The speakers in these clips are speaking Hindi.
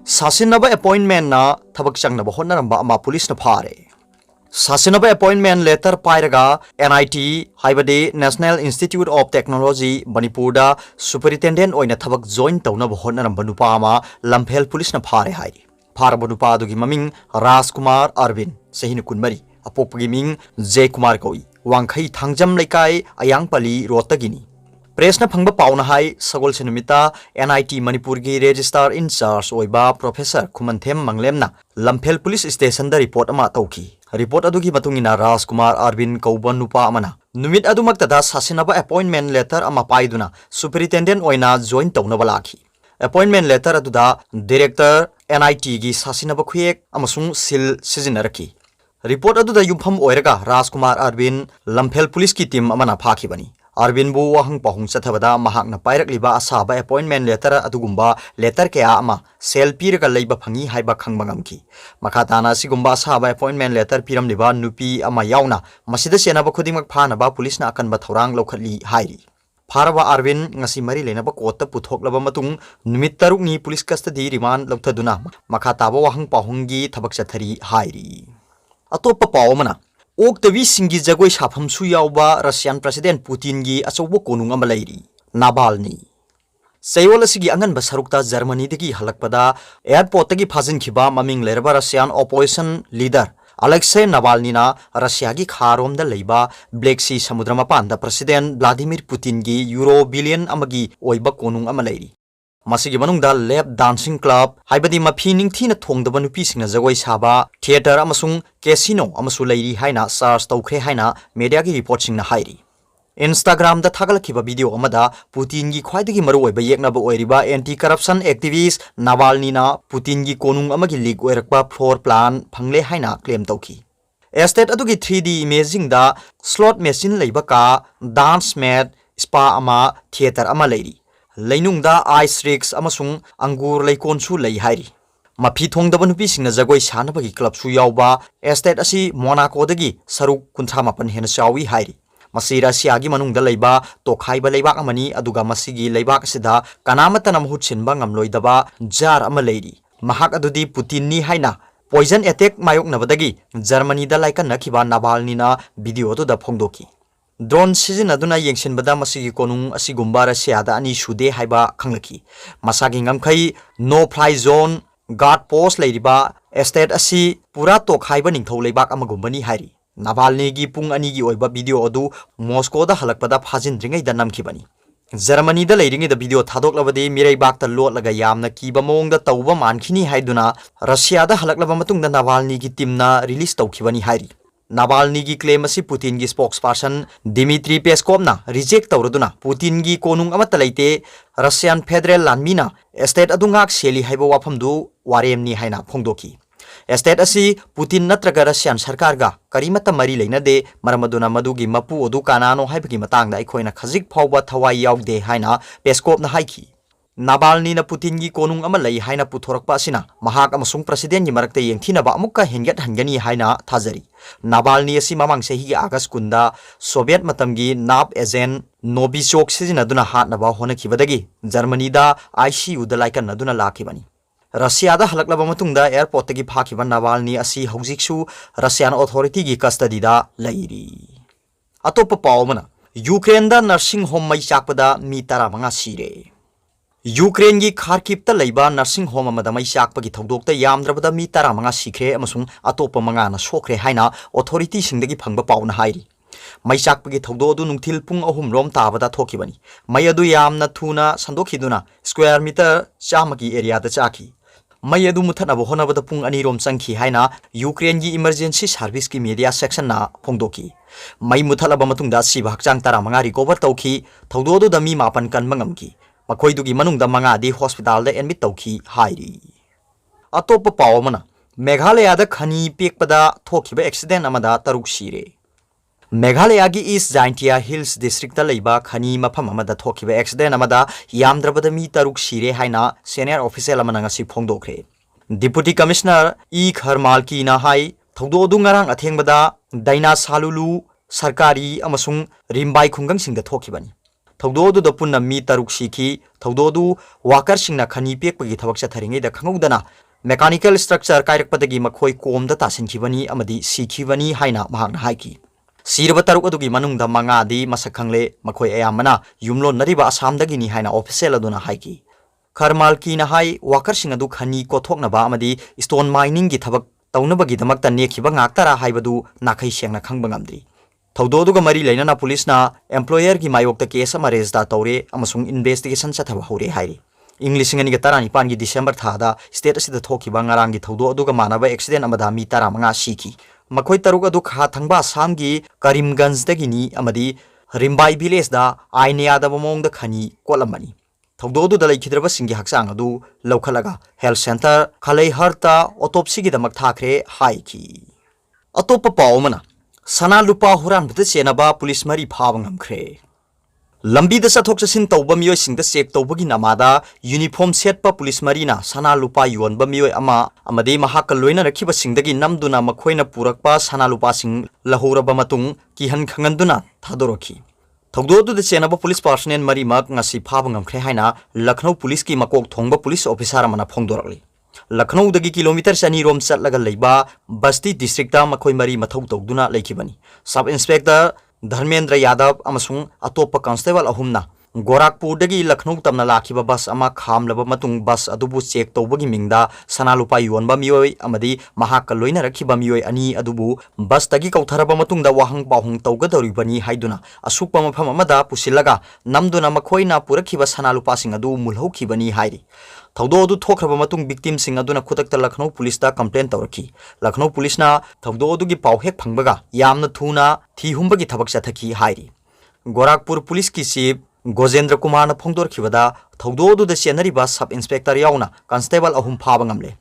सासिनबा अपॉइंटमेंट ना थबक चंगनबा होनरंबा अमा पुलिस न फारे सासिनबा अपॉइंटमेंट लेटर पायरगा NIT हाइबदे नेशनल इंस्टीट्यूट ऑफ टेक्नोलॉजी मणिपुरदा सुपरिटेंडेंट ओइना थबक जॉइन तौनबा होनरंबा नुपा अमा लम्फेल पुलिस न फारे हाई फारबा नुपा दुगी ममिंग राजकुमार अरविंद सहिन कुनमरी अपोपगी मिंग जय कुमार कोई वांखई थांगजम लेकाई अयांगपली रोतगिनी प्रेस न फंग पाउना हाई सगोल सिनुमिता NIT मणिपुर की रजिस्ट्रार इंचार्ज ओइबा प्रोफेसर खुमनथेम मंगलेमना लम्फेल पुलिस स्टेशन द रिपोर्ट अमा तौकी रिपोर्ट अदुगी मतुंगिना राजकुमार अरविंद कौबन नुपा अमना नुमित अदुमक्तदा सासिनबा अपॉइंटमेंट लेटर अमा पाइदुना सुपरिटेंडेंट ओइना जॉइन तौनबा लाखी अपॉइंटमेंट लेटर अदुदा डायरेक्टर NIT की सासिनबा खुयेक अमसुंग सिल सिजिनरकी रिपोर्ट अदुदा युफम ओइरगा राजकुमार अरविंद लम्फेल पुलिस की टीम अमना फाखिबनी अरविंद बु वहंग पहुंग चथबदा महाकना पायरकलिबा असाबा अपॉइंटमेंट लेटर अदुगुंबा लेटर कया अमा सेल पीरगा लैबा फंगी हाइबा खंगबंगमकी मखाताना सिगुंबा असाबा अपॉइंटमेंट लेटर पीरमलिबा नुपी अमा यावना मसिदा सेनाबा खुदिमक फानबा पुलिसना अकनबा थौरांग लौखटली हाइरी फारबा Arvind ngasi mari lenaba court पुथोक्लबा मतुंग नुमित तरुकनी पुलिस कस्टडी रिमांड लौथदुना मखाताबा वहंग पहुंगी थबक चथरी हाइरी अतोप पावमना ओक्तबी सिंगी जगोई साफमसु यावबा रशियन प्रेसिडेंट पुतिन-gi अचौबो कोनुंग अमा लैरी नाबालनी सैवल असिगी अंगनबा सरुक्ता जर्मनीदगी हलकपदा एयरपोर्टगी फाजिनखिबा ममिंग लेरबा रशियन ऑपोजिशन लीडर अलेक्सेई नावाल्नीना रशियागी खारोमदा लैबा ब्लैक सी समुद्र मपानदा प्रेसिडेंट व्लादिमीर पुतिन-gi यूरो बिलियन अमगी ओइबा कोनुंग अमा लैरी मसिगी मनुंगदा लैब डांसिंग क्लब हाइबदी मफी निंगथीना थोंगदबा नुपीसिंगना जगोई साबा थिएटर अमसुंग कैसिनो अमसु लैरी हाइना चार्ज तौख्रे हाइना मीडिया की रिपोर्टसिंगना हाइरी इंस्टाग्राम दा थागलखिबा वीडियो अमदा पुतिन-gi ख्वाइदगी मरुओइबा येकनाबा ओइरिबा एंटी करप्शन एक्टिविस्ट नावाल्नीना पुतिन-gi कोनुंग अमगी लीग ओइरकबा फ्लोर प्लान फंगले हाइना क्लेम तौखी एस्टेट अदुगी 3D इमेजिंग दा स्लॉट मशीन लैबा का डांस मैट स्पा अमा थिएटर अमा लैरी लैनुंगदा आइस रिक्स अमसुंग अंगूर लैकोनसु लै हाइरी मफी थोंगदबा नुपीसिंगना जगोई सानबगी क्लबसु यावबा एस्टेट असी मोनाकोदगी सरुक 59 हेन चावी हाइरी मसी रशियागी मनुंगदा लैबा तोखाइबा लैबाक अमनी अदुगा मसीगी लैबाक सिदा कनामतना महुत सिनबा ngamloidaba जार अमा लैरी महाक अदुदी पुतिन-नि हाइना पॉइजन अटैक मायोकनबदगी जर्मनी दा लाइकनखिबा नावाल्नीना वीडियो दा फोंगदोकी ड्रोन सिजिनदुना येंगसिनबदा मसिगी कोनुंग असिगुंबा रशियादा अनि सुदे हाइबा खंगलखी मसागी ngamkhai no fly zone guard post लैरिबा एस्टेट असि पूरा तोखाइबा निंगथौ लैबाक अमगुंबनी हाइरी नावाल्नीगी पुंग अनिगी ओइबा वीडियो अदु मॉस्कोदा हलकपदा फाजिनद्रिंगैदा नमखिबनी जर्मनीदा लैरिंगैदा वीडियो थादोक्लबदि मिरैबाकता लोटलगा यामना कीबा मोंगदा तौबा मानखिनी हाइदुना रशियादा हलकलबा मतुंगदा नावाल्नीगी टीमना रिलीज तौखिबनी हाइरी नावाल्नीगी क्लेम असि पुतिन-gi स्पोक्सपर्सन दिमित्री पेस्कोवना रिजेक्ट तौरदुना पुतिन-gi कोनुंग अमता लैते रशियन फेडरल लानमीना एस्टेट अदुंगाक सेली हाइबा वाफमदु वारेमनी हाइना फोंगदोकी एस्टेट असी पुतिन नत्रगा रशियन सरकारगा करीमता मरी लेनदे मरमदुना मदुगी मपु ओदु कानानो हाइबगी मतांगदा अखोइना खजिक फावबा थवाई यावदे हाइना पेस्कोवना हाइखी नावाल्नीना पुतिन-gi कोनुंग अमा लै हाइना पुथोरकपा असिना महाक अमसुंग प्रेसिडेंट gi मरकते येंगथिनबा अमुक्का हेंगत हंगनी हाइना थाजरी नावाल्नी असि ममांग सही आगस्ट कुंदा सोवियत मतमगी नाप एजेंट नोविचोक सिजिनदुना हातनबा होनखिबदगी जर्मनीदा ICU दा लाइकनदुना लाखिबनी रशियादा हलकलबा मतुंगदा एयरपोर्टगी फाखिबा नावाल्नी असि हौजिकसु रशियन अथॉरिटी की कस्टडीदा लैरी अतोप पावमना यूक्रेनदा नर्सिंग होम मै चाकपदा मी 15 सिरे यूक्रेन की खार्किवता लैबा नर्सिंग होम अमदा मै चाकपगी थौदोक्ता यामद्रबदा मी 15 सिखरे अमसुंग अतोप मंगाना सोखरे हाइना अथॉरिटी सिंगदगी फंगबा पावना हाइरी मै चाकपगी थौदो अदु नुंगथिल पुंग 3 रोम ताबदा थोखिबनी मै अदु यामना थुना संदोखिदुना स्क्वायर मीटर चामगी एरियादा चाखी मै अदु मुथनबा होनबदा पुंग 2 रोम चंखी हाइना यूक्रेन की इमरजेंसी सर्विस की मीडिया सेक्शन ना फोंदोकी मै मुथलबा मतुंगदा सिबा हक्चांग 15 रिकवर तौखी थौदो अदु दमी 9 कनबा ngamki मखोइदुगी मनुंगदा मंगादी हॉस्पिटल दा एडमिट तौखी हाइरी अतोप पावमना मेघालयदा खनी पेकपदा थोखिबा एक्सीडेंट अमदा 3 सिरे मेघालय की ईस्ट जाइंटिया हिल्स डिस्ट्रिक्ट लैबा खनी मफम अमदा थोखिबा एक्सीडेंट अमदा यामद्रबदा मी 3 सिरे हाइना सीनियर ऑफिसर अमना ngasi फोंगदोखरे डिप्यूटी कमिश्नर खरमालकीना हाई थौदो अदु ngarang अथेंगबदा दाइना सालुलु सरकारी अमसुंग रिम्बाई खुंगंग सिंगदा थोखिबनी थौदोदुदा पुन्ना मी तरुक सिखी थौदोदु वाकर सिंगना खनी पेकपगी थबक चथरिङैदा खंगौदना मेकानिकल स्ट्रक्चर कायरकपदगी मखोय कोमदा तासिनखिबनी अमदी सिखिबनी हाइना महाकना हाइकी सिरब तरुक अदुगी मनुंगदा मंगादी मसक खंगले मखोय अयामना युमलो नरिबा आसामदगिनी हाइना ऑफिशियल अदुना हाइकी खरमालकी ना हाई वाकर सिंग अदु खनी कोथोकनबा अमदी स्टोन माइनिंग गी थबक तौनबगीदमक्ता नेखिबा ngakतरा हाइबदु नाखै सेंगना खंगबा ngamdri थौदोदुगा मरी लेना पुलिसना एम्प्लॉयर की मायोक्ता केस अमा रेजिस्टर तौरे अमसुंग इन्वेस्टिगेशन चथबा हौरे हाइरि इंग्लिश इंगनी तरा निपान की डिसेंबर थादा स्टेट असिदा थोखिबा ngarang gi थौदो अदुगा मानबा एक्सीडेंट अमदा मी तरा मंगा सिखी मखोय तरुक अदु खा थंगबा आसाम की करीमगंज दगिनी अमदी रिम्बाई विलेज दा आइने यादव मोंग द खनी कोलमनी थौदोदु द लैखिद्रबा सिंगी हक्सांग अदु लौखलगा हेल्थ सेंटर खलै हरता ऑटोप्सी की दमक थाखरे हाइकी अतोप पावमना सना लुपा हुरानबद चेनबा पुलिस मरी फाब ngamkhre लंबीद चथोक चसिन तौबा मियोय सिंग द चेक तौबगी नमादा यूनिफॉर्म सेटपा पुलिस मरीना सना लुपा योनबा मियोय अमा अमदे महाक लोइना रखिबा सिंगदगी नमदुना मखोयना पुरकपा सना लुपा सिंग लहोरबा मतुंग किहन खंगंदुना थादोरखी थौदोदुद चेनबा पुलिस पर्सनल मरी मक ngasi फाब ngamkhre हाइना लखनऊ पुलिस की मकोक थोंगबा पुलिस ऑफिसर अमना फोंगदोरली लखनऊ दगी किलोमीटर 2 रोम चलगा लेबा बस्ती डिस्ट्रिक्ट मखोय मरी मथौ तौदुना लेखिबनी सब इंस्पेक्टर धर्मेंद्र यादव अमसुंग अतोप कांस्टेबल अहुमना गोरखपुर दगी लखनऊ तमना लाखिबा बस अमा खामलबा मतुंग बस अदुबु चेक तौबगी मिंगदा सनालुपा योनबा मियोय अमदी महाक लोइना रखिबा मियोय अनि अदुबु बस तगी कौथरबा मतुंगदा वाहंग पाहुंग तौगदौरिबनी हाइदुना असुकपा मफम अमदा पुसिलगा नमदुना मखोयना पुरखिबा सनालुपा सिंग अदु मुलहौखिबनी हाइरि थौदो अदु थोखरबा मतुंग विक्टिम सिंग अदुना खुदकता लखनऊ पुलिस दा कंप्लेन तौरखी लखनऊ पुलिसना थौदो अदुगी पाउ हेक फंगबगा यामना थुना थीहुंबगी थबक चथखी हाइरि गोरखपुर पुलिस की चीफ गोजेंद्र कुमार न फोंदोरखिबदा थौदोदुदा चेनरिबा सब इंस्पेक्टर याउना कांस्टेबल अहुम फाब ngamle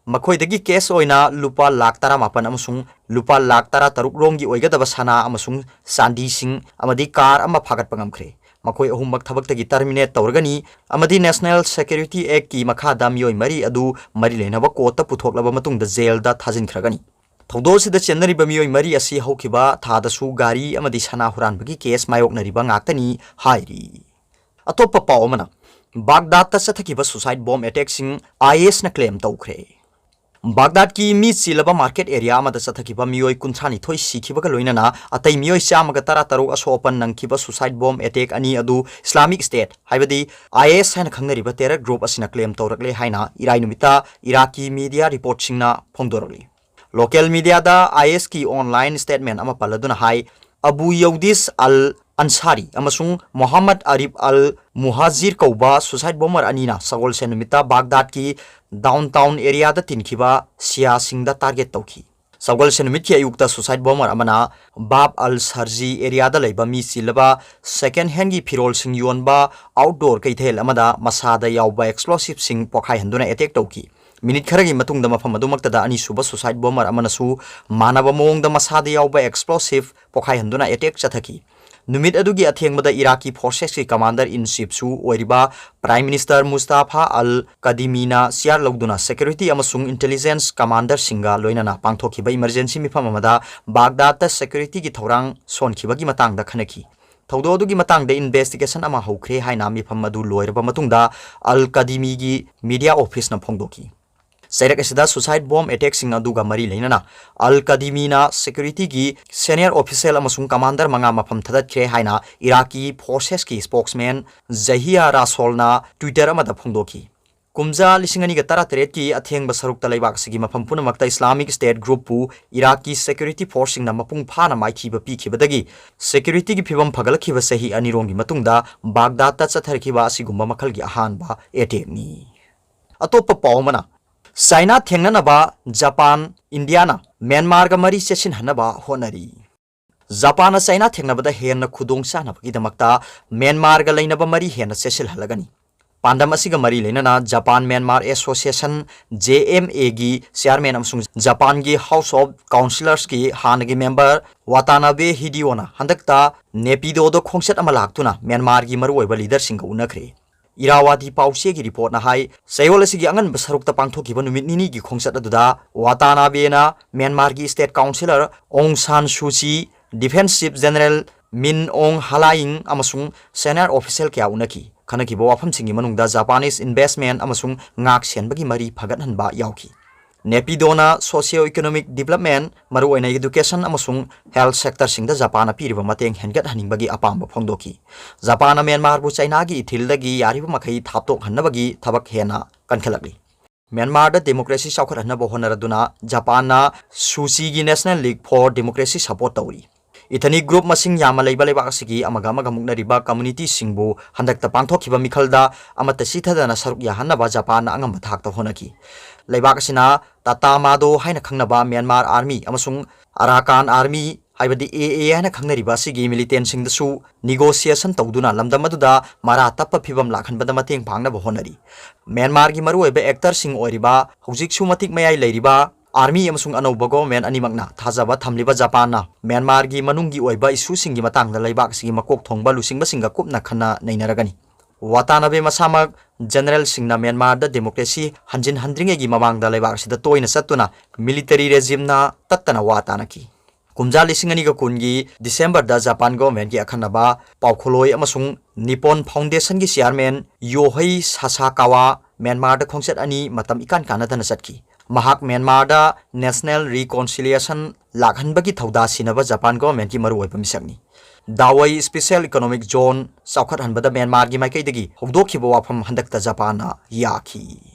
मखोयदगी केस ओइना लुपा लाख 18 अमसुंग लुपा लाख 13 रोंगी ओइगदबा सना अमसुंग सांडी सिंग अमदी कार अमा फागतपा ngamkhre मखोय अहुमक थबक्तगी टर्मिनेट तौरगनी अमदी नेशनल सिक्योरिटी एक्ट की मखादा मियोय मरी अदु मरी लेनबा कोर्ट पुथोकलबा मतुंग द जेल दा थाजिनख्रगनी थौदोसिद चेन्नरिबा मियोय मरी असि हौखिबा थादसु गारी अमदी सना हुरानबगी केस मायोकनरिबा ngakतनी हाइरि अतोप पावमना बागदाद चथखिबा सुसाइड बॉम्ब अटैक सिंग आईएस न क्लेम तौखरे बागदाद की मी सिलबा मार्केट एरिया अमद चथखिबा मियोय कुंथानी थोय सिखिबगा लोइनना अतै मियोय चामगा तरा तरुक असोपन नंखिबा सुसाइड बॉम्ब अटैक अनि अदु इस्लामिक स्टेट हाइबदी आईएस हाइन खंगनरिबा टेरर ग्रुप असिना क्लेम तौरकले हाइना इराई नुमिता इराकी मीडिया रिपोर्ट सिंगना फोंदोरली लोकल मीडिया दा आईएस की ऑनलाइन स्टेटमेंट अमा पलदुना हाई अबू यौदिस अल अंसारी अमसुंग मोहम्मद आरिफ अल मुहाजिर कौबा सुसाइड बॉम्बर अनीना सगोल से नुमिता बागदाद की डाउनटाउन एरिया दा तिनखिबा सिया सिंग दा टारगेट तौखी सगोल से नुमित की अयुक्ता सुसाइड बॉम्बर अमना बाब अल सरजी एरिया दा लेबा मी सिलबा सेकेंड हैंड की फिरोल सिंग योनबा आउटडोर कैथेल अमदा मसादा यावबा एक्सप्लोसिव सिंग पोखाई हंदुना अटैक तौखी मिनिट खरगी मतुंग द मफम अदुमक्तदा अनि सुबा सुसाइड बॉम्बर अमनसु मानव मोंग द मसादा यावबा एक्सप्लोसिव पोखाई हंदुना अटैक चथकी नुमित अदुगी अथेंगबदा इराकी फोर्सेस की कमांडर इन चीफ सु ओइरिबा प्राइम मिनिस्टर मुस्ताफा अल कदीमीना सियार लौदुना सिक्योरिटी अमसुंग इंटेलिजेंस कमांडर सिंगा लोइनाना पांगथोखिबा इमरजेंसी मिफम अमदा बागदाद सिक्योरिटी की थौरांग सोनखिबगी मतंगदा खनखी थौदो अदुगी मतंगदा इन्वेस्टिगेशन अमा हौखरे हाइना मिफम अदु लोइरबा मतुंगदा अल कदीमीगी मीडिया ऑफिस न फोंगदोखी सैरक असिदा सुसाइड बॉम्ब अटैक सिंग अदुगा मरी लेनना अल कदीमीना सिक्योरिटी की सीनियर ऑफिशियल अमसुंग कमांडर मंगा मफम थदत्खे हाइना इराकी फोर्सेस की स्पोक्समैन जहिया रासोलना ट्विटर अमदा फोंदोखी कुमजा लिसिंगनी का तरा तरेट की अथेंग सरुक तलैबाक सिगी मफम पुनमक्ता इस्लामिक स्टेट ग्रुप पु इराकी सिक्योरिटी फोर्सिंग न मपुंग फाना माइखिबा पीखिबदगी सिक्योरिटी की फिवम फगलखिबा सही अनिरोंगी मतुंगदा बागदाद ता चथरखिबा असिगुम्बा मखल की अहानबा अटैकनी अतोप पावमना चाइना थेंगनबा जापान इंडियाना म्यांमार गा मरी सेसिन हनबा होनरी जापान चाइना थेंगनबदा हेन खुदोंग चानबगीदमक्ता म्यांमार गा लैनबा मरी हेन सेसिल हलगनी पांडम असिगा मरी लेनना जापान म्यांमार एसोसिएशन JMA गी चेयरमैन अमसुंग जापान गी हाउस ऑफ काउंसिलर्स की हानगी मेंबर वातानाबे हिडियोना हंदकता नेपिदोदो खोंगसेट अमा लाक्तुना म्यांमार गी मरुओइबा लीडर सिंग उनखरे इरावादी पाउचे की रिपोर्ट ना हाई सयोल असिगी अंगन बसरुक्ता पांगथोखिबा नुमित निनी की खोंगसत अदुदा वातानाबेना म्यांमार की स्टेट काउंसिलर ओंग सान सूची defence chief general Min Ong Halaing amasung senior official kya unaki khanaki bo wafam singi manungda Japanese investment amasung ngak sianbagi mari phagathanba yauki. Nepidona socio-economic development maru oina education amasung health sector singda Japan piriba mateng hengat haningbagi apamba phongdoki. Japan Myanmar bu China gi ithildagi yariba makhai thaptok hannabagi thabak hena kankhalakli. Myanmar da democracy saukhat hannaba honaraduna Japan na Suchi gi National League for Democracy support tawri. Ithani group masing yama leiba leiba asigi amaga amaga muknariba community singbu handakta pangthokhiba mikhalda amata sithadana saruk ya hannaba Japan na angamba thakta honaki. Leibak asina Tata Mado haina khangnaba Myanmar Army amasung Arakan Army haibadi AA haina khangnariba sigi militant singdasu negotiation tawduna lamdam aduda mara tappa phibam lakhanbada mateng phangnaba honari. Myanmar gi maru oiba actor sing oiriba hojiksu matik mayai leiriba Army amasung anauba government animakna thajaba thamliba Japan na Myanmar gi manunggi oiba issue singi matangda leibak sigi makok thongba lusingba singa kupna khana neinaragani. Watanabe masamak General Singna Myanmar da democracy hanjin handringe gi mamangda leibak sida toina satuna military regime na tattana watanaki. Kumja lisingani ga kungi December da Japan government gi akhanaba paukholoi amasung Nippon Foundation gi chairman Yohei Sasakawa Myanmar da khongset ani matam ikan kanadana satki. Mahak Myanmar da National Reconciliation lakhanbagi thauda sinaba Japan government gi maru oiba misakni. Dawai Special Economic Zone saukhat hanbada Myanmar gi maikai dagi hogdokhiba wafam handakta Japan na yaki.